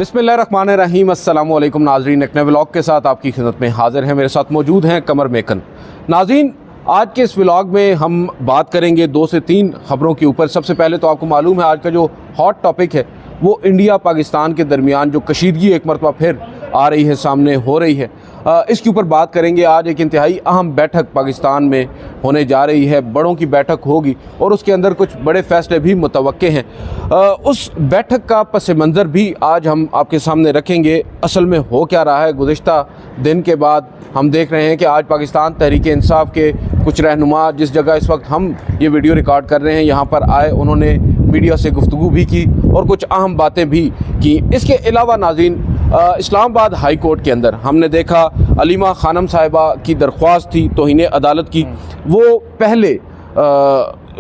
बिस्मिल्लाहिर्रहमानिर्रहीम अस्सलामु अलैकुम नाज़रीन, एक नए व्लॉग के साथ आपकी खिदमत में हाजिर हैं। मेरे साथ मौजूद हैं कमर मेकन। नाज़रीन, आज के इस व्लॉग में हम बात करेंगे 2 से 3 ख़बरों के ऊपर। सबसे पहले तो आपको मालूम है आज का जो हॉट टॉपिक है वो इंडिया पाकिस्तान के दरमियान जो कशीदगी एक मरतबा फिर आ रही है, सामने हो रही है, इसके ऊपर बात करेंगे। आज एक इंतहाई अहम बैठक पाकिस्तान में होने जा रही है, बड़ों की बैठक होगी और उसके अंदर कुछ बड़े फ़ैसले भी मुतवक्के हैं। उस बैठक का पस मंज़र भी आज हम आपके सामने रखेंगे। असल में हो क्या रहा है, गुज़िश्ता दिन के बाद हम देख रहे हैं कि आज पाकिस्तान तहरीक इंसाफ के कुछ रहनुमा जिस जगह इस वक्त हम ये वीडियो रिकॉर्ड कर रहे हैं यहाँ पर आए, उन्होंने मीडिया से गुफ्तगू भी की और कुछ अहम बातें भी की। इसके अलावा नाज़रीन, इस्लामाबाद हाई कोर्ट के अंदर हमने देखा अलीमा खानम साहिबा की दरख्वास्त थी तौहीन अदालत की। वो पहले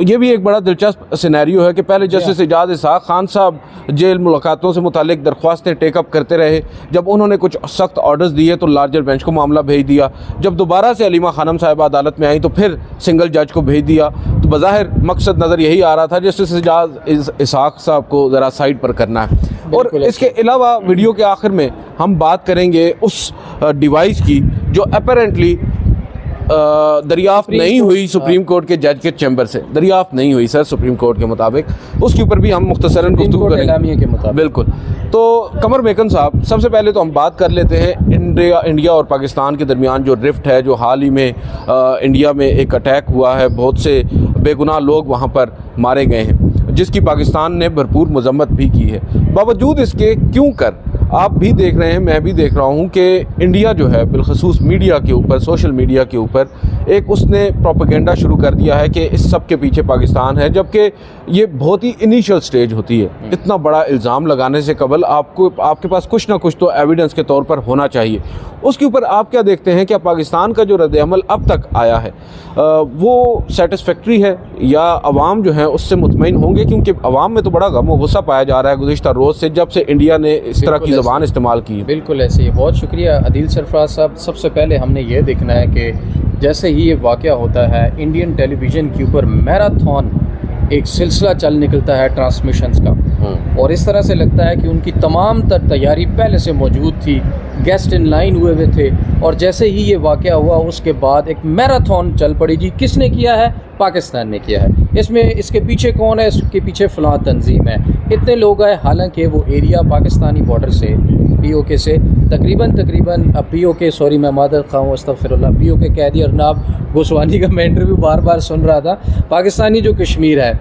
ये भी एक बड़ा दिलचस्प सिनेरियो है कि पहले जस्टिस इजाज़ इसहाक़ खान साहब जेल मुलाकातों से मुतालिक दरख्वास्तें टेकअप करते रहे। जब उन्होंने कुछ सख्त ऑर्डर्स दिए तो लार्जर बेंच को मामला भेज दिया। जब दोबारा से अलीमा खानम साहिबा अदालत में आई तो फिर सिंगल जज को भेज दिया। तो बज़ाहिर मकसद नज़र यही आ रहा था जस्टिस इजाज़ इसहाक़ साहब को ज़रा साइड पर करना है। और इसके अलावा वीडियो के आखिर में हम बात करेंगे उस डिवाइस की जो अपेरेंटली दरियाफ्त नहीं हुई सुप्रीम कोर्ट के जज के चैम्बर से, दरियाफ्त नहीं हुई सर सुप्रीम कोर्ट के मुताबिक। उसके ऊपर भी हम मुख्तसरन गुफ्तगू करेंगे। बिल्कुल। तो कमर मेकन साहब, सबसे पहले तो हम बात कर लेते हैं इंडिया और पाकिस्तान के दरमियान जो रिफ्ट है, जो हाल ही में इंडिया में एक अटैक हुआ है, बहुत से बेगुनाह लोग वहाँ पर मारे गए हैं, जिसकी पाकिस्तान ने भरपूर मजम्मत भी की है। बावजूद इसके क्यों कर आप भी देख रहे हैं, मैं भी देख रहा हूं कि इंडिया जो है बिलखसूस मीडिया के ऊपर, सोशल मीडिया के ऊपर एक उसने प्रोपेगेंडा शुरू कर दिया है कि इस सब के पीछे पाकिस्तान है, जबकि ये बहुत ही इनिशियल स्टेज होती है। इतना बड़ा इल्ज़ाम लगाने से कबल आपके पास कुछ ना कुछ तो एविडेंस के तौर पर होना चाहिए। उसके ऊपर आप क्या देखते हैं, क्या पाकिस्तान का जो रद्द-ए-अमल अब तक आया है वो सेटिस्फैक्ट्री है या अवाम जो है उससे मुतमईन होंगे? क्योंकि अवाम में तो बड़ा गम और गुस्सा पाया जा रहा है गुज़िश्ता रोज़ से, जब से इंडिया ने इस तरह की ज़बान इस्तेमाल की है। बिल्कुल ऐसे ही। बहुत शुक्रिया अदील सरफराज साहब। सबसे पहले हमने ये देखना है कि जैसे ही ये वाक़या होता है, इंडियन टेलीविज़न के ऊपर मैराथन एक सिलसिला चल निकलता है ट्रांसमिशंस का, और इस तरह से लगता है कि उनकी तमाम तर तैयारी पहले से मौजूद थी, गेस्ट इन लाइन हुए थे, और जैसे ही ये वाक़या हुआ उसके बाद एक मैराथन चल पड़ी। जी, किसने किया है? पाकिस्तान ने किया है। इसमें इसके पीछे कौन है? इसके पीछे फ़लाँ तंजीम है। इतने लोग आए, हालांकि वो एरिया पाकिस्तानी बॉर्डर से, POK से तकरीबन POK, सॉरी मैं मादर खाऊँ, अस्तग़फिरुल्लाह, POK कैदी अरनाब गोस्वानी का मैं इंटरव्यू बार बार सुन रहा था। पाकिस्तानी जो कश्मीर है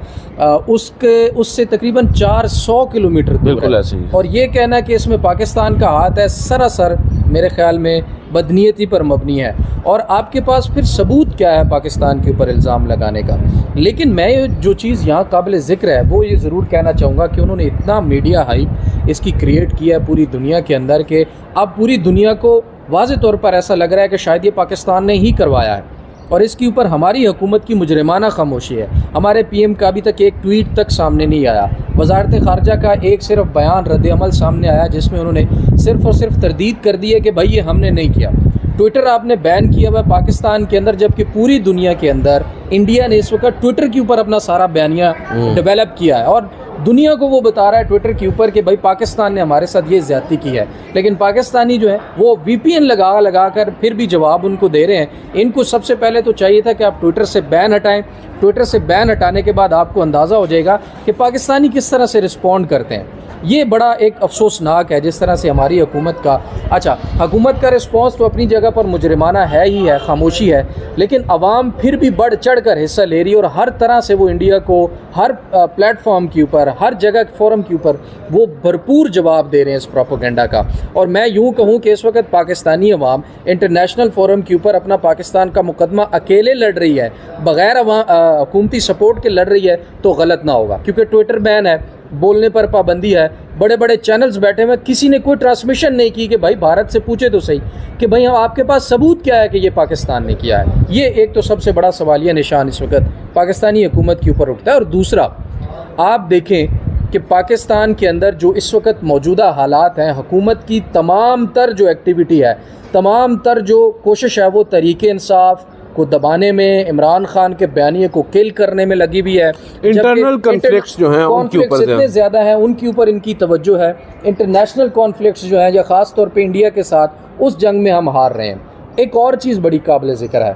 उससे तकरीबन 400 किलोमीटर दूर है। और ये कहना कि इसमें पाकिस्तान का हाथ है, सरासर मेरे ख्याल में बदनीयती पर मबनी है। और आपके पास फिर सबूत क्या है पाकिस्तान के ऊपर इल्ज़ाम लगाने का? लेकिन मैं जो चीज़ यहाँ काबिल ज़िक्र है वो ये ज़रूर कहना चाहूँगा कि उन्होंने इतना मीडिया हाइप इसकी क्रिएट किया है पूरी दुनिया के अंदर कि अब पूरी दुनिया को वाज़े तौर पर ऐसा लग रहा है कि शायद ये पाकिस्तान ने ही करवाया है, और इसके ऊपर हमारी हुकूमत की मुजरिमाना खामोशी है। हमारे PM का अभी तक एक ट्वीट तक सामने नहीं आया। वज़ारत ख़ारजा का एक सिर्फ बयान रद्द-ए-अमल सामने आया जिसमें उन्होंने सिर्फ़ और सिर्फ तरदीद कर दी है कि भाई ये हमने नहीं किया। ट्विटर आपने बैन किया हुआ पाकिस्तान के अंदर, जबकि पूरी दुनिया के अंदर इंडिया ने इस वक्त ट्विटर के ऊपर अपना सारा बयानिया डेवलप किया है और दुनिया को वो बता रहा है ट्विटर के ऊपर कि भाई पाकिस्तान ने हमारे साथ ये ज़्यादती की है। लेकिन पाकिस्तानी जो है वो VPN लगा कर फिर भी जवाब उनको दे रहे हैं। इनको सबसे पहले तो चाहिए था कि आप ट्विटर से बैन हटाएं। ट्विटर से बैन हटाने के बाद आपको अंदाज़ा हो जाएगा कि पाकिस्तानी किस तरह से रिस्पॉन्ड करते हैं। ये बड़ा एक अफसोसनाक है जिस तरह से हमारी हुकूमत का, अच्छा हुकूमत का रिस्पॉन्स तो अपनी जगह पर मुजरिमाना है ही है, खामोशी है, लेकिन अवाम फिर भी बढ़ चढ़ कर हिस्सा ले रही है और हर तरह से वो इंडिया को हर प्लेटफॉर्म के ऊपर, हर जगह फोरम के ऊपर वो भरपूर जवाब दे रहे हैं इस प्रोपेगेंडा का। और मैं यूँ कहूँ कि इस वक्त पाकिस्तानी अवाम इंटरनेशनल फोरम के ऊपर अपना पाकिस्तान का मुकदमा अकेले लड़ रही है, बग़ैर हुकूमती सपोर्ट के लड़ रही है, तो गलत ना होगा। क्योंकि ट्विटर बैन है, बोलने पर पाबंदी है, बड़े बड़े चैनल्स बैठे हुए, किसी ने कोई ट्रांसमिशन नहीं की कि भाई भारत से पूछे तो सही कि भाई हम आपके पास सबूत क्या है कि ये पाकिस्तान ने किया है। ये एक तो सबसे बड़ा सवालिया निशान इस वक्त पाकिस्तानी हुकूमत के ऊपर उठता है। और दूसरा, आप देखें कि पाकिस्तान के अंदर जो इस वक्त मौजूदा हालात हैं, हुकूमत की तमाम तर जो एक्टिविटी है, तमाम तर जो कोशिश है, वो तहरीक इंसाफ को दबाने में, इमरान खान के बयानिए को किल करने में लगी हुई है। इंटरनल कॉन्फ्लिक्ट्स जो हैं उनके ऊपर इतने ज़्यादा हैं, उनके ऊपर इनकी तवज्जो है। इंटरनेशनल कॉन्फ्लिक्ट्स जो हैं, या ख़ास तौर पे इंडिया के साथ, उस जंग में हम हार रहे हैं। एक और चीज़ बड़ी काबिल ज़िक्र है,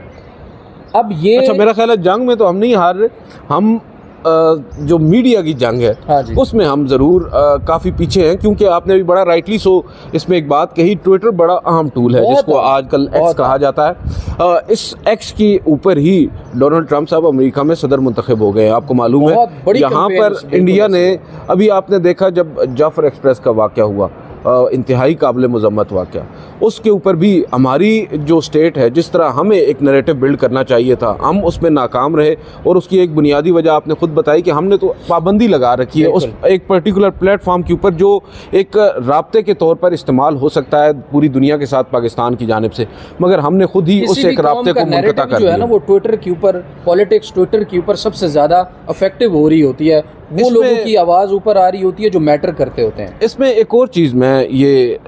अब ये अच्छा मेरा ख्याल है जंग में तो हम नहीं हार रहे, हम जो मीडिया की जंग है हाँ जी, उसमें हम ज़रूर काफ़ी पीछे हैं, क्योंकि आपने भी बड़ा राइटली सो इसमें एक बात कही, ट्विटर बड़ा अहम टूल है जिसको आजकल एक्स कहा जाता है। इस एक्स के ऊपर ही डोनाल्ड ट्रंप साहब अमेरिका में सदर मुंतखब हो गए हैं, आपको मालूम है। यहाँ पर इंडिया ने, अभी आपने देखा जब जाफर एक्सप्रेस का वाक़या हुआ, इंतहाई काबिल मज़म्मत वाक़या, उसके ऊपर भी हमारी जो स्टेट है, जिस तरह हमें एक नैरेटिव बिल्ड करना चाहिए था, हम उसमें नाकाम रहे। और उसकी एक बुनियादी वजह आपने खुद बताई कि हमने तो पाबंदी लगा रखी है उस एक पर्टिकुलर प्लेटफॉर्म के ऊपर, जो एक राब्ते के तौर पर इस्तेमाल हो सकता है पूरी दुनिया के साथ पाकिस्तान की जानिब से, मगर हमने खुद ही उस एक राब्ते को मुनक़ता कर दिया है ना। वो ट्विटर के ऊपर, पॉलिटिक्स ट्विटर के ऊपर सबसे ज़्यादा इफेक्टिव हो रही होती है, वो लोगों की आवाज़ ऊपर आ रही होती है जो मैटर करते होते हैं। इसमें एक और चीज़ मैं ये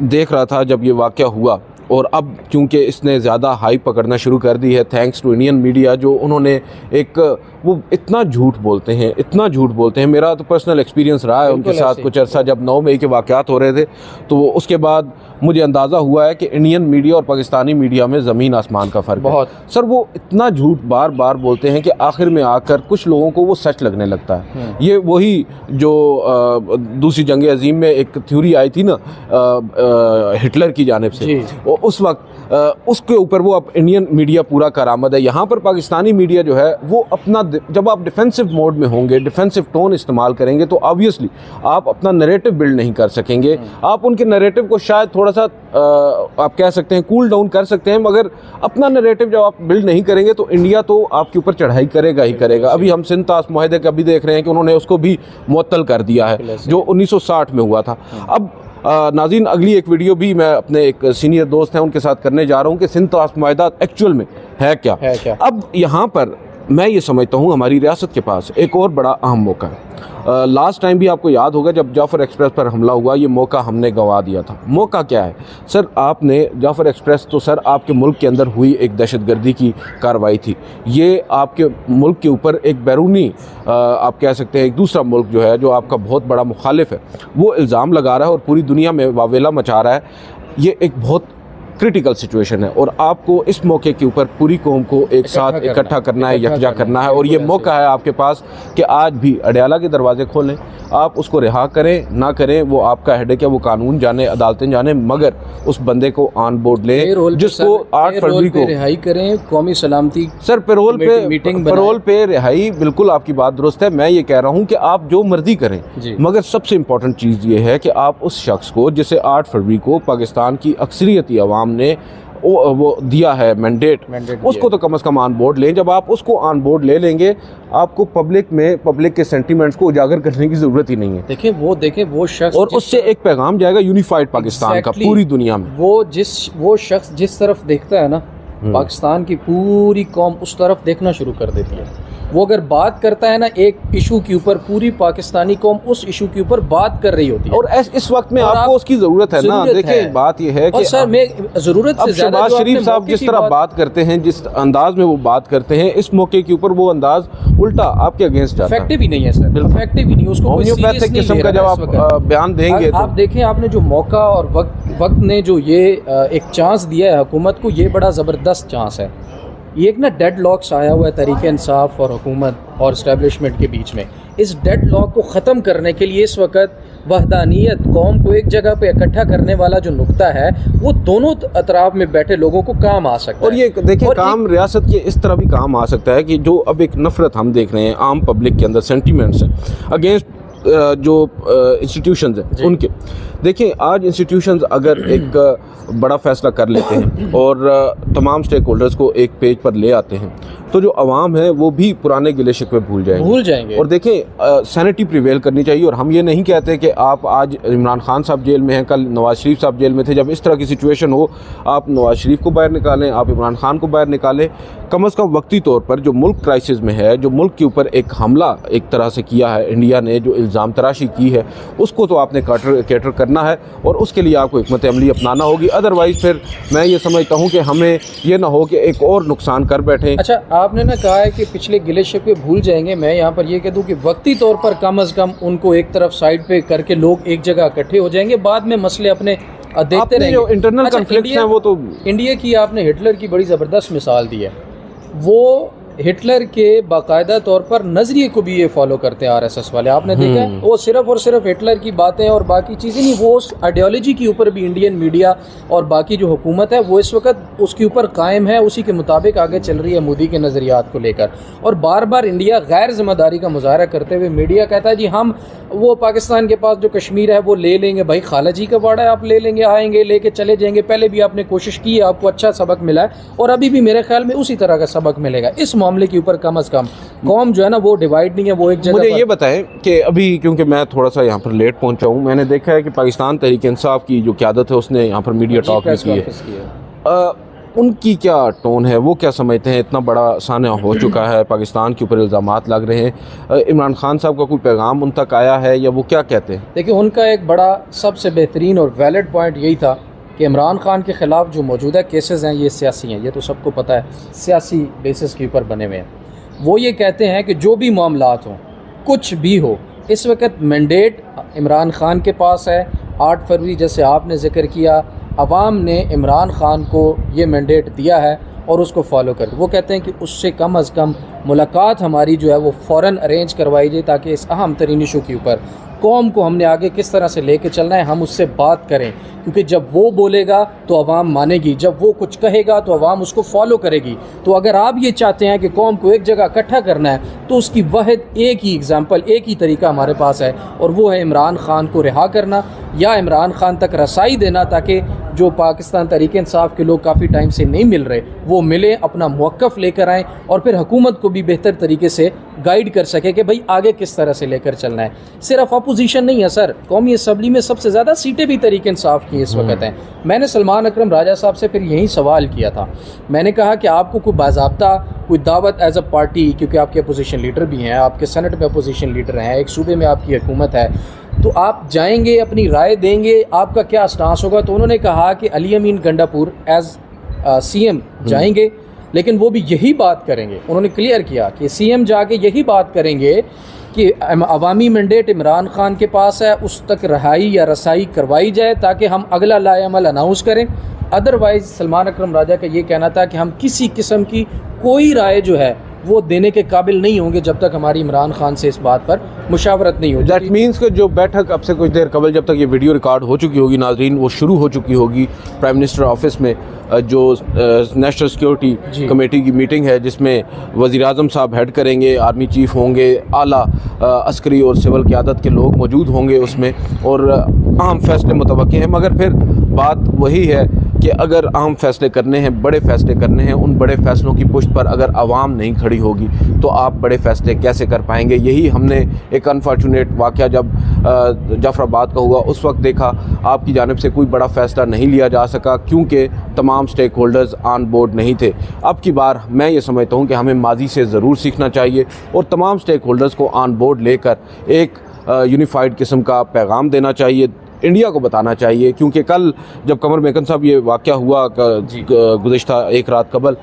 देख रहा था जब ये वाक़या हुआ, और अब चूँकि इसने ज़्यादा हाइप पकड़ना शुरू कर दी है थैंक्स टू इंडियन मीडिया, जो उन्होंने एक वो इतना झूठ बोलते हैं, इतना झूठ बोलते हैं। मेरा तो पर्सनल एक्सपीरियंस रहा है उनके साथ कुछ अरसा, जब 9 मई के वाक़यात हो रहे थे, तो उसके बाद मुझे अंदाज़ा हुआ है कि इंडियन मीडिया और पाकिस्तानी मीडिया में ज़मीन आसमान का फ़र्क है। सर वो इतना झूठ बार बार बोलते हैं कि आखिर में आकर कुछ लोगों को वो सच लगने लगता है। ये वही जो दूसरी जंग अज़ीम में एक थ्योरी आई थी ना हिटलर की जानिब से, उस वक्त उसके ऊपर वो अब इंडियन मीडिया पूरा करामद है। यहाँ पर पाकिस्तानी मीडिया जो है वो अपना, जब आप डिफेंसिव मोड में होंगे, डिफेंसिव टोन इस्तेमाल करेंगे, तो ऑब्वियसली आप अपना नैरेटिव बिल्ड नहीं कर सकेंगे। आप उनके नैरेटिव को शायद थोड़ा सा आप कह सकते हैं कूल डाउन कर सकते हैं, मगर अपना नैरेटिव जब आप बिल्ड नहीं करेंगे तो इंडिया तो आपके ऊपर चढ़ाई करेगा ही करेगा। अभी हम सिंध ताश मुआहदे का भी देख रहे हैं कि उन्होंने उसको भी मुअत्तल कर दिया है जो 1960 में हुआ था। अब नाज़रीन अगली एक वीडियो भी मैं अपने एक सीनियर दोस्त हैं उनके साथ करने जा रहा हूं कि सिंध ताश मुआहदा एक्चुअल में है क्या। अब यहाँ पर मैं ये समझता हूँ हमारी रियासत के पास एक और बड़ा अहम मौका है। लास्ट टाइम भी आपको याद होगा जब जाफ़र एक्सप्रेस पर हमला हुआ, ये मौका हमने गंवा दिया था। मौका क्या है सर? आपने जाफ़र एक्सप्रेस तो सर आपके मुल्क के अंदर हुई एक दहशतगर्दी की कार्रवाई थी, ये आपके मुल्क के ऊपर एक बैरूनी आप कह सकते हैं एक दूसरा मुल्क जो है, जो आपका बहुत बड़ा मुखालिफ है, वो इल्ज़ाम लगा रहा है और पूरी दुनिया में वावेला मचा रहा है। ये एक बहुत क्रिटिकल सिचुएशन है और आपको इस मौके के ऊपर पूरी कौम को एक साथ इकट्ठा करना है, यकजा करना है। और ये मौका है आपके पास कि आज भी अडयाला के दरवाजे खोलें, आप उसको रिहा करें ना करें वो आपका हेडेक है, वो कानून जाने, अदालतें जाने, मगर उस बंदे को ऑन बोर्ड लें जिसको 8 फरवरी को रिहाई करें। कौमी सलामती सर पैरोल पे रिहाई, बिल्कुल आपकी बात दुरुस्त है। मैं ये कह रहा हूँ कि आप जो मर्जी करें, मगर सबसे इम्पोर्टेंट चीज़ ये है कि आप उस शख्स को जिसे 8 फरवरी को पाकिस्तान की अक्सरियती अवाम ने वो दिया है मैंडेट, उसको तो कम से कम ऑन बोर्ड लें। जब आप उसको ऑन बोर्ड ले लेंगे, आपको पब्लिक के सेंटीमेंट्स को उजागर करने की ज़रूरत ही नहीं है। देखें वो शख्स, और उससे एक पैगाम जाएगा यूनिफाइड पाकिस्तान का पूरी दुनिया में। वो शख्स जिस तरफ देखता है ना, पाकिस्तान की पूरी कौम उस तरफ देखना शुरू कर देती है। वो अगर बात करता है ना एक इशू के ऊपर, पूरी पाकिस्तानी कौम उस इशू के ऊपर बात कर रही होती है। और इस वक्त में आपको उसकी ज़रूरत है ना। देखिए बात यह है कि सर मैं ज़रूरत से ज़्यादा शहबाज शरीफ साहब जिस तरह बात करते हैं, जिस अंदाज में वो बात करते हैं, इस मौके के ऊपर वो अंदाज उल्टा आपके अगेंस्ट जाता है। इफेक्टिव ही नहीं है सर, इफेक्टिव ही नहीं। उसको होम्योपैथिक किस्म का जब आप बयान देंगे, आप देखें आपने जो मौका और वक्त ने जो ये एक चांस दिया है हुकूमत को, ये बड़ा ज़बरदस्त चांस है। ये एक ना डेड लॉक्स आया हुआ है तहरीक इंसाफ और हुकूमत और इस्टेब्लिशमेंट के बीच में। इस डेड लॉक को ख़त्म करने के लिए इस वक्त वहदानियत, कौम को एक जगह पे इकट्ठा करने वाला जो नुक्ता है, वो दोनों अतराफ में बैठे लोगों को काम आ सकता है। और ये देखिए काम रियासत के इस तरह भी काम आ सकता है कि जो अब एक नफरत हम देख रहे हैं आम पब्लिक के अंदर, सेंटीमेंट्स हैं अगेंस्ट जो इंस्टीट्यूशंस हैं उनके। देखिए आज इंस्टीट्यूशंस अगर एक बड़ा फैसला कर लेते हैं और तमाम स्टेक होल्डर्स को एक पेज पर ले आते हैं, तो जो अवाम है वो भी पुराने गिले शिकवे भूल जाएंगे। और देखें सैनिटी प्रिवेल करनी चाहिए। और हम ये नहीं कहते कि आप आज इमरान खान साहब जेल में हैं, कल नवाज शरीफ साहब जेल में थे। जब इस तरह की सिचुएशन हो, आप नवाज शरीफ को बाहर निकालें, आप इमरान खान को बाहर निकालें। कम अज़ कम वक्ती तौर पर जो मुल्क क्राइसिस में है, जो मुल्क के ऊपर एक हमला एक तरह से किया है इंडिया ने, जो इल्ज़ाम तराशी की है, उसको तो आपने कैटर करना करना है और उसके लिए आपको हिकमत अमली अपनाना होगी। अदरवाइज़ फिर मैं ये समझता हूँ कि हमें ये ना हो कि एक और नुकसान कर बैठें। अच्छा, आपने ना कहा है कि पिछले गिले शिकवे भूल जाएंगे। मैं यहाँ पर ये कह दूँ कि वक्ती तौर पर कम अज़ कम उनको एक तरफ साइड पे करके लोग एक जगह इकट्ठे हो जाएंगे, बाद में मसले अपने देखते रहेंगे। जो इंटरनल कॉन्फ्लिक्ट्स हैं वो तो इंडिया की आपने हिटलर की बड़ी ज़बरदस्त मिसाल दी है। वो हिटलर के बाकायदा तौर पर नज़रिए को भी ये फॉलो करते हैं आरएसएस वाले, आपने देखा है। वो सिर्फ और सिर्फ हिटलर की बातें और बाकी चीज़ें नहीं, वो उस आइडियोलॉजी के ऊपर भी इंडियन मीडिया और बाकी जो हुकूमत है वो इस वक्त उसके ऊपर कायम है, उसी के मुताबिक आगे चल रही है मोदी के नज़रियात को लेकर। और बार बार इंडिया गैर जिम्मेदारी का मुजाहरा करते हुए मीडिया कहता है जी हम वो पाकिस्तान के पास जो कश्मीर है वो ले लेंगे। भाई खाला जी का वाड़ा है, आप ले लेंगे, आएंगे, लेके चले जाएंगे। पहले भी आपने कोशिश की है, आपको अच्छा सबक मिला है और अभी भी मेरे ख्याल में उसी तरह का सबक मिलेगा। इस मामले के ऊपर कम अज़ कम कौम जो है ना वो डिवाइड नहीं है, वो एक जगह। मुझे ये बताएं कि अभी क्योंकि मैं थोड़ा सा यहाँ पर लेट पहुँचा हूँ, मैंने देखा है कि पाकिस्तान तहरीक इंसाफ की जो क़यादत है उसने यहाँ पर मीडिया टॉक भी की है। उनकी क्या टोन है, वो क्या समझते हैं? इतना बड़ा सान्या हो चुका है, पाकिस्तान के ऊपर इल्ज़ामात लग रहे हैं, इमरान खान साहब का कोई पैगाम उन तक आया है या वो क्या कहते हैं? देखिए, उनका एक बड़ा सबसे बेहतरीन और वैलिड पॉइंट यही था कि इमरान खान के ख़िलाफ़ जो मौजूदा केसेस हैं ये सियासी हैं, ये तो सबको पता है, सियासी बेसिस के ऊपर बने हुए हैं। वो ये कहते हैं कि जो भी मामलात हों, कुछ भी हो, इस वक्त मैंडेट इमरान खान के पास है। 8 फरवरी जैसे आपने ज़िक्र किया, अवाम ने इमरान खान को ये मैंडेट दिया है और उसको फॉलो कर। वो कहते हैं कि उससे कम अज़ कम मुलाकात हमारी जो है वो फ़ौरन अरेंज करवाई जाए ताकि इस अहम तरीन इशू के ऊपर कौम को हमने आगे किस तरह से लेके चलना है हम उससे बात करें, क्योंकि जब वो बोलेगा तो अवाम मानेगी, जब वो कुछ कहेगा तो अवाम उसको फॉलो करेगी। तो अगर आप ये चाहते हैं कि कौम को एक जगह इकट्ठा करना है तो उसकी वाहिद एक ही एग्जाम्पल, एक ही तरीका हमारे पास है और वो है इमरान खान को रिहा करना या इमरान खान तक रसाई देना, ताकि जो पाकिस्तान तहरीक इंसाफ के लोग काफ़ी टाइम से नहीं मिल रहे वो मिले, अपना मौक़िफ़ लेकर आएँ और फिर हुकूमत को भी बेहतर तरीके से गाइड कर सके कि भाई आगे किस तरह से लेकर चलना है। सिर्फ अपोजिशन नहीं है सर, कौमी असम्बली में सबसे ज़्यादा सीटें भी तहरीक इंसाफ की इस वक्त हैं। मैंने सलमान अकरम राजा साहब से फिर यही सवाल किया था, मैंने कहा कि आपको कोई बाज़ाब्ता कोई दावत एज अ पार्टी, क्योंकि आपके अपोजिशन लीडर भी हैं, आपके सेनेट में अपोजिशन लीडर हैं, एक सूबे में आपकी हुकूमत है, तो आप जाएंगे, अपनी राय देंगे, आपका क्या स्टांस होगा? तो उन्होंने कहा कि अली अमीन गंडापुर एज सीएम जाएंगे, लेकिन वो भी यही बात करेंगे। उन्होंने क्लियर किया कि सीएम जाके यही बात करेंगे कि अवामी मैंडेट इमरान खान के पास है, उस तक रहाई या रसाई करवाई जाए ताकि हम अगला लाएअमल अनाउंस करें। अदरवाइज़ सलमान अकरम राजा का ये कहना था कि हम किसी किस्म की कोई राय जो है वो देने के काबिल नहीं होंगे जब तक हमारी इमरान खान से इस बात पर मुशावरत नहीं हो। दैट मीन्स कि जो बैठक अब से कुछ देर कबल, जब तक ये वीडियो रिकॉर्ड हो चुकी होगी नाजरीन, वो शुरू हो चुकी होगी प्राइम मिनिस्टर ऑफिस में, जो नेशनल सिक्योरिटी कमेटी की मीटिंग है जिसमें वज़ीर आज़म साहब हेड करेंगे, आर्मी चीफ़ होंगे, आला अस्करी और सिविल क़यादत के लोग मौजूद होंगे उसमें और अहम फैसले मुतवक्के हैं। मगर फिर बात वही है कि अगर अहम फैसले करने हैं, बड़े फैसले करने हैं, उन बड़े फैसलों की पुष्ट पर अगर आवाम नहीं खड़ी होगी तो आप बड़े फैसले कैसे कर पाएंगे? यही हमने एक अनफॉर्चुनेट वाक़या जब जाफराबाद का हुआ उस वक्त देखा, आपकी जानिब से कोई बड़ा फ़ैसला नहीं लिया जा सका क्योंकि तमाम स्टेक होल्डर्स ऑन बोर्ड नहीं थे। अब की बार मैं ये समझता हूँ कि हमें माजी से ज़रूर सीखना चाहिए और तमाम स्टेक होल्डर्स को ऑन बोर्ड लेकर एक यूनिफाइड किस्म का पैगाम देना चाहिए, इंडिया को बताना चाहिए। क्योंकि कल जब कमर मेकन साहब ये वाक़या हुआ गुज़िश्ता एक रात कबल,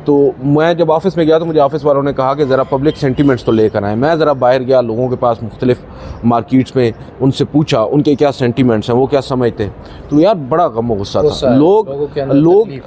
तो मैं जब ऑफ़िस में गया तो मुझे ऑफ़िस वालों ने कहा कि ज़रा पब्लिक सेंटिमेंट्स तो लेकर आएँ। मैं ज़रा बाहर गया, लोगों के पास मुख्तलिफ़ मार्केट्स में, उनसे पूछा उनके क्या सेंटिमेंट्स हैं, वो क्या समझते हैं। तो यार बड़ा गम और गुस्सा था। लोग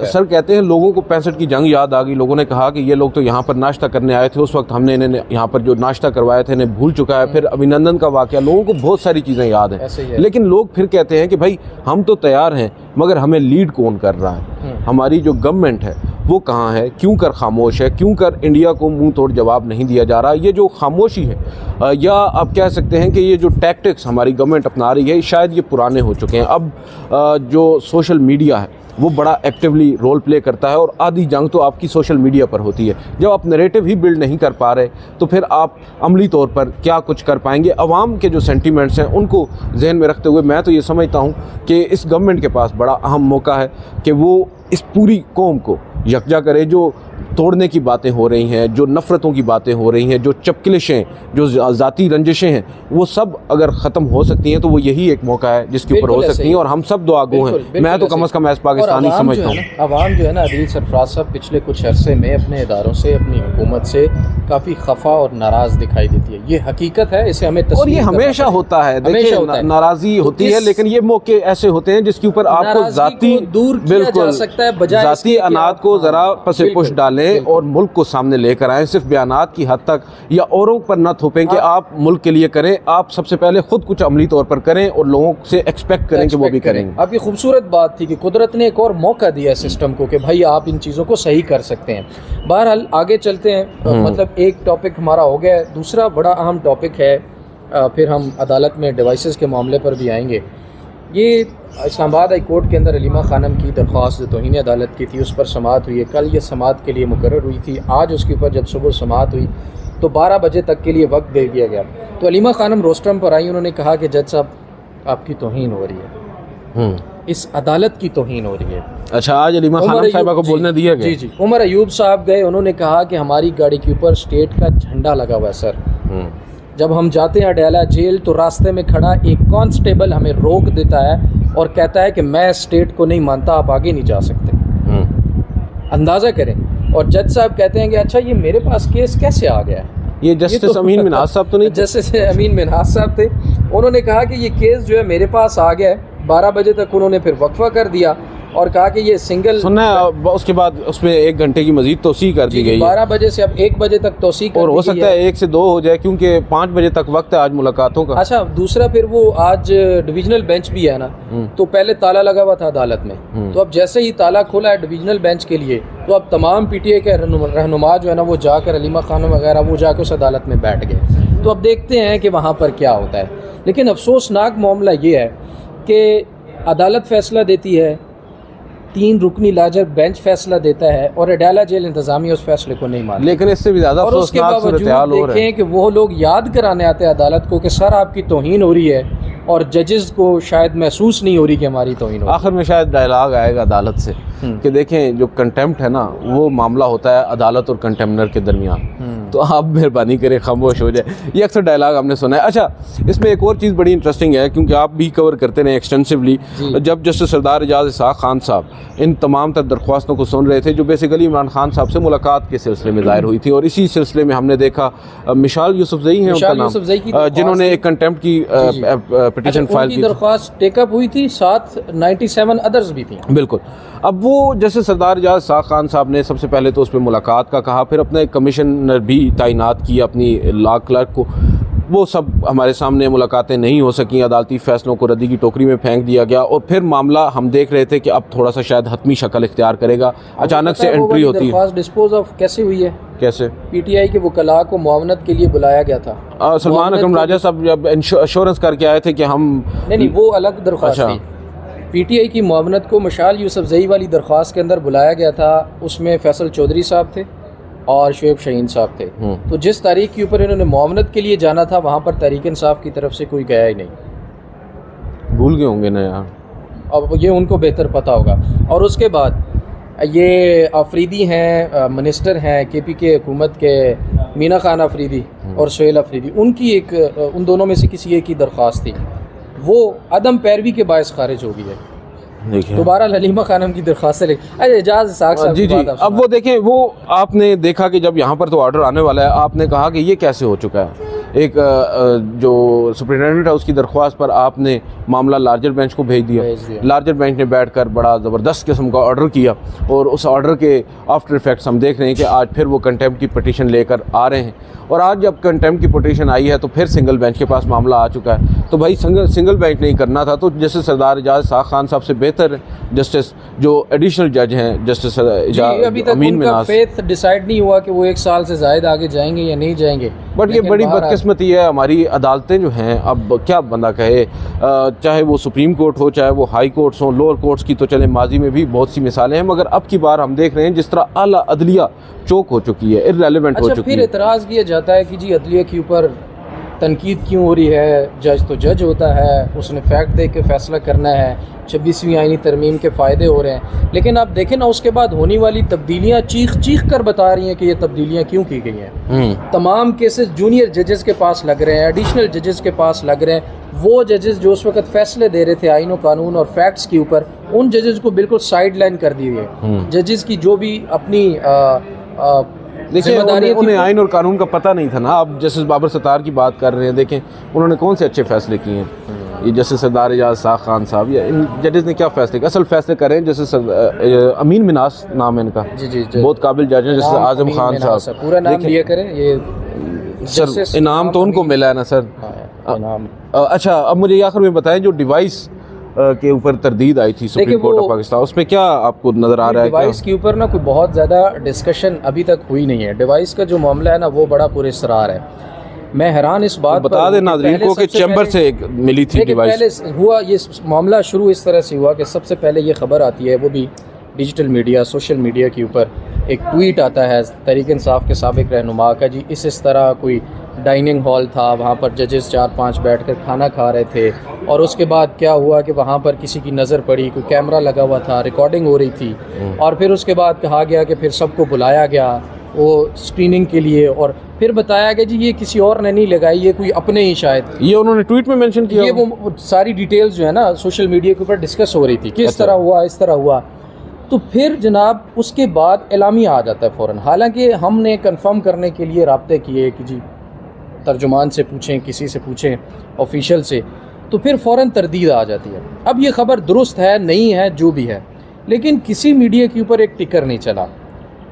सर कहते हैं लोगों को 65 की जंग याद आ गई। लोगों ने कहा कि ये लोग तो यहाँ पर नाश्ता करने आए थे, उस वक्त हमने इन्हें यहाँ पर जो नाश्ता करवाया था इन्हें भूल चुका है। फिर अभिनंदन का वाक़या, लोगों को बहुत सारी चीज़ें याद हैं, लेकिन लोग फिर कहते हैं कि भाई हम तो तैयार हैं मगर हमें लीड कौन कर रहा है, हमारी जो गवर्नमेंट है वो कहाँ है, क्यों कर खामोश है, क्यों कर इंडिया को मुंह तोड़ जवाब नहीं दिया जा रहा। ये जो खामोशी है या आप कह सकते हैं कि ये जो टैक्टिक्स हमारी गवर्नमेंट अपना रही है शायद ये पुराने हो चुके हैं। अब जो सोशल मीडिया है वो बड़ा एक्टिवली रोल प्ले करता है और आधी जंग तो आपकी सोशल मीडिया पर होती है। जब आप नैरेटिव ही बिल्ड नहीं कर पा रहे तो फिर आप अमली तौर पर क्या कुछ कर पाएंगे? अवाम के जो सेंटिमेंट्स हैं उनको जहन में रखते हुए मैं तो ये समझता हूँ कि इस गवर्नमेंट के पास बड़ा अहम मौका है कि वो इस पूरी कौम को यकजा करे। जो तोड़ने की बातें हो रही हैं, जो नफ़रतों की बातें हो रही हैं, जो चपकलिशें, जो ज़ाती रंजिशें हैं, वो सब अगर ख़त्म हो सकती हैं तो वो यही एक मौका है जिसके ऊपर हो सकती हैं, और हम सब दुआगो हैं। मैं तो कम अज़ कम ऐसा पाकिस्तानी समझता हूँ। अवाम जो है ना, अदील सरफराज साहब पिछले कुछ अरसे में अपने इदारों से, अपनी हुकूमत से काफ़ी खफा और नाराज़ दिखाई देती है। ये हकीकत है, इसे हमें और ये हमेशा होता है। देखिए, नाराज़ी होती है, लेकिन ये मौके ऐसे होते हैं जिसके ऊपर आपको ज़ाती दूर किया जा सकता है, बजाय ज़ाती अनाद को ज़रा पसे पुश डालें और मुल्क को सामने लेकर आएँ। सिर्फ बयानात की हद तक या औरों पर न थोपें कि आप मुल्क के लिए करें। आप सबसे पहले खुद कुछ अमली तौर पर करें और लोगों से एक्सपेक्ट करें कि वो भी करेंगे। अब ये खूबसूरत बात थी कि कुदरत ने एक और मौका दिया सिस्टम को कि भाई आप इन चीज़ों को सही कर सकते हैं। बहरहाल आगे चलते हैं। मतलब एक टॉपिक हमारा हो गया, दूसरा बड़ा अहम टॉपिक है, फिर हम अदालत में डिवाइसेस के मामले पर भी आएंगे। ये इस्लामाबाद हाई कोर्ट के अंदर अलीमा खानम की दरख्वास्त जो तौहीन अदालत की थी, उस पर समाअत हुई है। कल ये समाअत के लिए मुकर्रर हुई थी। आज उसके ऊपर जब सुबह समाअत हुई तो 12 बजे तक के लिए वक्त दे दिया गया। तो अलीमा खानम रोस्टरम पर आई, उन्होंने कहा कि जज साहब आपकी तौहीन हो रही है, इस अदालत की तौहीन हो रही है। अच्छा, आज अलीमा खानम साहिबा को बोलने दिया गया? जी। उमर अयूब साहब गए, उन्होंने कहा कि हमारी गाड़ी के ऊपर स्टेट का झंडा लगा हुआ है सर। जब हम जाते हैं अडयाला जेल तो रास्ते में खड़ा एक कांस्टेबल हमें रोक देता है और कहता है कि मैं स्टेट को नहीं मानता, आप आगे नहीं जा सकते। अंदाज़ा करें। और जज साहब कहते हैं कि अच्छा ये मेरे पास केस कैसे आ गया है? ये जस्टिस अमीन मिन्हाज साहब तो नहीं? जस्टिस अमीन मिन्हाज साहब थे। उन्होंने कहा कि ये केस जो है मेरे पास आ गया है। 12 बजे तक उन्होंने फिर वक्फा कर दिया और कहा कि ये सिंगल सुनना है। उसके बाद उसमें 1 घंटे की मजीद तोसी कर दी गई। 12 बजे से अब 1 बजे तक तोसी कर दी गई, और हो सकता है 1 से 2 हो जाए, क्योंकि 5 बजे तक वक्त है आज मुलाकातों का। अच्छा, दूसरा फिर वो आज डिविजनल बेंच भी है ना, तो पहले ताला लगा हुआ था अदालत में, तो अब जैसे ही ताला खोला है डिविजनल बेंच के लिए, तो अब तमाम पीटीआई के रहनुमा जो है ना, वो जाकर अलीमा खानम वगैरह वो जाकर उस अदालत में बैठ गए। तो अब देखते हैं कि वहाँ पर क्या होता है। लेकिन अफसोसनाक मामला ये है कि अदालत फैसला देती है, 3 रुकनी लाजर बेंच फैसला देता है और अडयाला जेल इंतजामिया उस फैसले को नहीं मानती। लेकिन इससे भी ज़्यादा अफसोसनाक सूरत-ए-हाल हो रहा है। देखें कि वो लोग याद कराने आते हैं अदालत को कि सर आपकी तौहीन हो रही है, और जजेस को शायद महसूस नहीं हो रही कि हमारी तौहीन हो रही है। आखिर में शायद डायलॉग आएगा अदालत से कि देखें जो कंटेम्प्ट है ना, वो मामला होता है अदालत और कंटेम्नर के दरमियान, तो आप मेहरबानी करें खामोश हो जाए। ये अक्सर डायलॉग हमने सुना है। अच्छा, इसमें एक और चीज़ बड़ी इंटरेस्टिंग है, क्योंकि आप भी कवर करते रहे एक्सटेंसिवली। जब जस्टिस सरदार एजाज इसाक खान साहब इन तमाम तर दरख्वास्तों को सुन रहे थे जो बेसिकली इमरान खान साहब से मुलाकात के सिलसिले में दायर हुई थी, और इसी सिलसिले में हमने देखा मिशाल यूसुफजई हैं उनका नाम, जिन्होंने एक कंटेम्प्ट की पिटीशन फाइल की, दरख्वास्त टेकअप हुई थी, साथ 97 अदर्स भी थी। बिल्कुल। अब वो जैसे सरदार एजाज इसाक खान साहब ने सबसे पहले तो उस पर मुलाकात का कहा, फिर अपने कमिश्नर भी तैनात किया अपनी लॉ क्लर्क को। वो सब हमारे सामने मुलाकातें नहीं हो सकी, अदालती फैसलों को रद्दी की टोकरी में फेंक दिया गया, और फिर मामला हम देख रहे थे कि अब थोड़ा सा शायद हतमी शक्ल इख्तियार करेगा। अचानक से एंट्री होती है। डिस्पोज ऑफ कैसे हुई है? कैसे? पीटीआई के वकला को मुआवनत के लिए बुलाया गया था। सलमान अकरम राजा साहब जब इंश्योरेंस करके आए थे कि हम नहीं, वो अलग दरख्वास्त थी। पीटीआई की मुआवनत को मिशाल यूसुफजई वाली दरख्वास्त के अंदर बुलाया गया था। उसमें फैसल चौधरी साहब थे और शुएब शाहीन साहब थे। तो जिस तारीख के ऊपर इन्होंने मुआवनत के लिए जाना था, वहाँ पर तहरीक इंसाफ की तरफ से कोई गया ही नहीं। भूल गए होंगे ना यार, अब ये उनको बेहतर पता होगा। और उसके बाद ये अफरीदी हैं, मिनिस्टर हैं केपी के हुकूमत के, मीना खान अफरीदी और सोहेल अफरीदी, उनकी एक उन दोनों में से किसी एक की दरख्वास्त थी, वो अदम पैरवी के बायस खारिज हो गई है। दोबारा अलीमा खानम की दरख्वास्त ले। अरे एजाज इसाक साहब जी। अब वो देखें, वो आपने देखा कि जब यहाँ पर तो ऑर्डर आने वाला है, आपने कहा कि ये कैसे हो चुका है। एक जो सुप्रिटेंडेंट है उसकी दरख्वास्त पर आपने मामला लार्जर बेंच को भेज दिया। लार्जर बेंच ने बैठकर बड़ा ज़बरदस्त किस्म का ऑर्डर किया, और उस ऑर्डर के आफ्टर इफेक्ट्स हम देख रहे हैं कि आज फिर वो कंटेम्प्ट की पिटीशन लेकर आ रहे हैं। और आज जब कंटेम्प्ट की पिटीशन आई है तो फिर सिंगल बेंच के पास मामला आ चुका है। तो भाई सिंगल बेंच नहीं करना था, तो जस्टिस सरदार एजाज इसाक खान साहब से बेहतर जस्टिस जो एडिशनल जज हैं, जस्टिस अमीन मिन्हाज, फेथ डिसाइड नहीं हुआ कि वो 1 साल से ज़ायद आगे जाएंगे या नहीं जाएंगे। बट ये बड़ी बदकिस्मती है हमारी अदालतें जो हैं। अब क्या बंदा कहे, चाहे वो सुप्रीम कोर्ट हो, चाहे वो हाई कोर्ट्स हों, लोअर कोर्ट्स की तो चले माजी में भी बहुत सी मिसालें हैं, मगर अब की बार हम देख रहे हैं जिस तरह आला अदलिया चोक हो चुकी है, इररेलेवेंट हो चुकी है। फिर एतराज़ किया जाता है कि जी अदलिया के ऊपर तनकीद क्यों हो रही है? जज तो जज होता है, उसने फैक्ट देख के फैसला करना है। 26वीं आईनी तरमीम के फ़ायदे हो रहे हैं, लेकिन आप देखें ना उसके बाद होने वाली तब्दीलियाँ चीख चीख कर बता रही हैं कि ये तब्दीलियाँ क्यों की गई हैं। तमाम केसेस जूनियर जजेस के पास लग रहे हैं, एडिशनल जजेस के पास लग रहे हैं। वो जजेस जो उस वक्त फैसले दे रहे थे आईन और कानून और फैक्ट्स के ऊपर, उन जजेस को बिल्कुल साइड लाइन कर दी है। जजेस की जो भी अपनी देखिए उन्हें आइन और कानून का पता नहीं था ना। आप जस्टिस बाबर सत्तार की बात कर रहे हैं, देखें उन्होंने कौन से अच्छे फैसले किए हैं। ये जस्टिस सरदार एजाज साख खान साहब या इन जजेस ने क्या फैसले किए? असल फैसले कर रहे हैं जस्टिस अमीन मिनास नाम है इनका, जी बहुत काबिल जज हैं। जस्टिस आजम खान साहब, पूरा नाम लिया करें। ये सर इनाम तो उनको मिला है ना सर। अच्छा, अब मुझे आखिर में बताएं जो डिवाइस के ऊपर तरदीद आई थी सुप्रीम कोर्ट ऑफ पाकिस्तान, उसमें क्या आपको नज़र आ रहा है? डिवाइस के ऊपर ना कोई बहुत ज़्यादा डिस्कशन अभी तक हुई नहीं है। डिवाइस का जो मामला है ना वो बड़ा पुरस्कार है। मैं हैरान इस बात बता दें नाज़रीन को कि चैम्बर से एक मिली थी डिवाइस। पहले हुआ ये मामला शुरू इस तरह से हुआ कि सबसे पहले ये खबर आती है, वो भी डिजिटल मीडिया, सोशल मीडिया के ऊपर एक ट्वीट आता है तहरीक इंसाफ के साबिक रहनुमा का, जी इस तरह कोई डाइनिंग हॉल था, वहाँ पर जजेस 4-5 बैठकर खाना खा रहे थे, और उसके बाद क्या हुआ कि वहाँ पर किसी की नज़र पड़ी, कोई कैमरा लगा हुआ था, रिकॉर्डिंग हो रही थी, और फिर उसके बाद कहा गया कि फिर सबको बुलाया गया वो स्क्रीनिंग के लिए, और फिर बताया गया जी ये किसी और ने नहीं लगाई, ये कोई अपने ही शायद, ये उन्होंने ट्वीट में मेंशन किया। ये वो सारी डिटेल्स जो है ना सोशल मीडिया के ऊपर डिस्कस हो रही थी कि इस तरह हुआ, इस तरह हुआ। तो फिर जनाब उसके बाद एलामिया आ जाता है फ़ौरन। हालांकि हमने कंफर्म करने के लिए राब्ते किए कि जी तर्जुमान से पूछें, किसी से पूछें, ऑफिशियल से, तो फिर फ़ौरन तरदीद आ जाती है। अब ये ख़बर दुरुस्त है नहीं है जो भी है, लेकिन किसी मीडिया के ऊपर एक टिकर नहीं चला,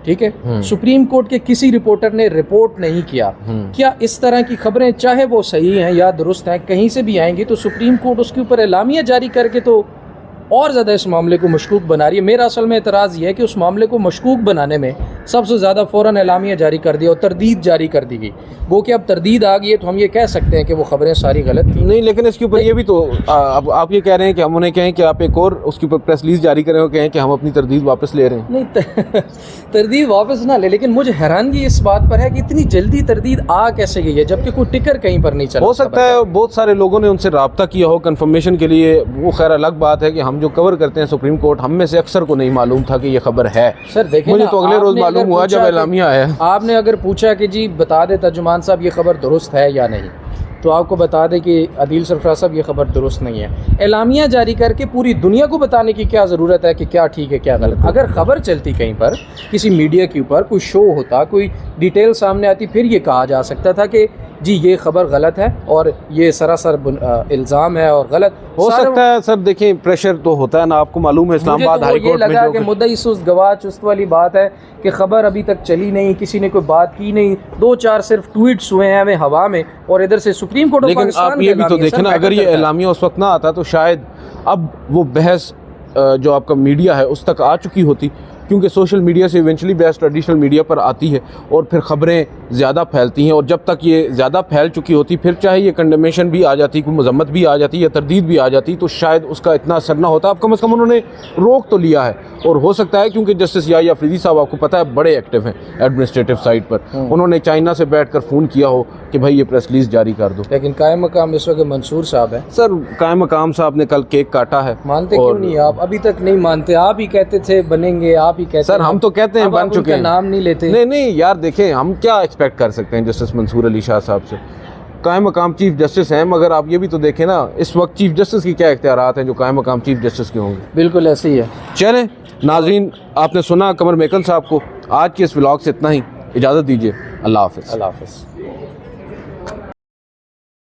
ठीक है। सुप्रीम कोर्ट के किसी रिपोर्टर ने रिपोर्ट नहीं किया। क्या इस तरह की खबरें चाहे वो सही हैं या दुरुस्त हैं कहीं से भी आएंगी तो सुप्रीम कोर्ट उसके ऊपर एलामिया जारी करके तो और ज़्यादा इस मामले को मशकूक बना रही है। मेरा असल में एतराज़ ये है कि उस मामले को मशकूक बनाने में सबसे ज़्यादा फ़ौरन एलामिया जारी कर दिया और तरदीद जारी कर दी गई। वो कि अब तरदीद आ गई है तो हम ये कह सकते हैं कि वो खबरें सारी गलत थी। नहीं, लेकिन इसके ऊपर ये भी तो अब आप ये कह रहे हैं कि हम उन्हें कहें कि आप एक और उसके ऊपर प्रेस रिलीज जारी करें और कहें कि हम अपनी तरदीद वापस ले रहे हैं। नहीं तरदीद वापस ना ले, लेकिन मुझे हैरानगी इस बात पर है कि इतनी जल्दी तरदीद आ कैसे गई है जबकि कोई टिकर कहीं पर नहीं चला। हो सकता है बहुत सारे लोगों ने उनसे रब्ता किया हो कंफर्मेशन के लिए, वो खैर अलग बात है कि हम जो कवर करते हैं सुप्रीम कोर्ट, हम में से अक्सर को नहीं मालूम था कि ये खबर है। सर देखिए मुझे तो अगले रोज मालूम हुआ जब एलामिया आया। आपने अगर पूछा कि जी बता दे तर्जुमान साहब ये खबर दुरुस्त है या नहीं, तो आपको बता दें कि अदील सरफराज साहब ये खबर दुरुस्त नहीं है। एलामिया जारी करके पूरी दुनिया को बताने की क्या ज़रूरत है कि क्या ठीक है क्या गलत। अगर खबर चलती कहीं पर किसी मीडिया के ऊपर, कोई शो होता, कोई डिटेल सामने आती, फिर ये कहा जा सकता था कि जी ये खबर गलत है और ये सरासर इल्ज़ाम है और गलत हो सकता है। सर देखें प्रेशर तो होता है ना, आपको मालूम है इस्लामाबाद हाई कोर्ट में लगा कि मुद्दई सुस्त गवाह चुस्त वाली बात है कि खबर अभी तक चली नहीं, किसी ने कोई बात की नहीं, 2-4 सिर्फ ट्वीट्स हुए हैं हमें हवा में, और इधर से सुप्रीम कोर्ट। लेकिन आप ये भी तो देखें ना, अगर ये एलामिया उस वक्त ना आता तो शायद अब वो बहस जो आपका मीडिया है उस तक आ चुकी होती, क्योंकि सोशल मीडिया से इवेंचुअली बहस ट्रेडिशनल मीडिया पर आती है और फिर ख़बरें ज़्यादा फैलती हैं, और जब तक ये ज़्यादा फैल चुकी होती फिर चाहे ये कंडेमेशन भी आ जाती, कोई मजम्मत भी आ जाती या तरदीद भी आ जाती, तो शायद उसका इतना असर ना होता। अब कम से कम उन्होंने रोक तो लिया है, और हो सकता है क्योंकि जस्टिस याहिया अफरीदी साहब आपको पता है बड़े एक्टिव हैं एडमिनिस्ट्रेटिव साइड पर, उन्होंने चाइना से बैठ कर फ़ोन किया हो कि भाई ये प्रेस रिलीज जारी कर दो। लेकिन कायम मकाम इस वक्त मंसूर साहब है। सर कायम मकाम साहब ने कल केक काटा है। मानते क्यों नहीं आप? अभी तक नहीं मानते। आप ही कहते थे बनेंगे, आप ही कहते। सर हम तो कहते हैं बन चुके हैं, नाम नहीं लेते। नहीं यार देखें, हम क्या एक्सपेक्ट कर सकते हैं जस्टिस मंसूर अली शाह साहब से? कायम मकाम चीफ जस्टिस हैं, मगर आप ये भी तो देखें ना इस वक्त चीफ जस्टिस की क्या इख्तियारात हैं जो कायम मकाम चीफ जस्टिस के होंगे। बिल्कुल ऐसे ही है। चलें नाज़रीन, आपने सुना कमर मेकन साहब को। आज के इस व्लॉग से इतना ही, इजाज़त दीजिए। अल्लाह हाफ़िज़। अल्लाह हाफ़िज़।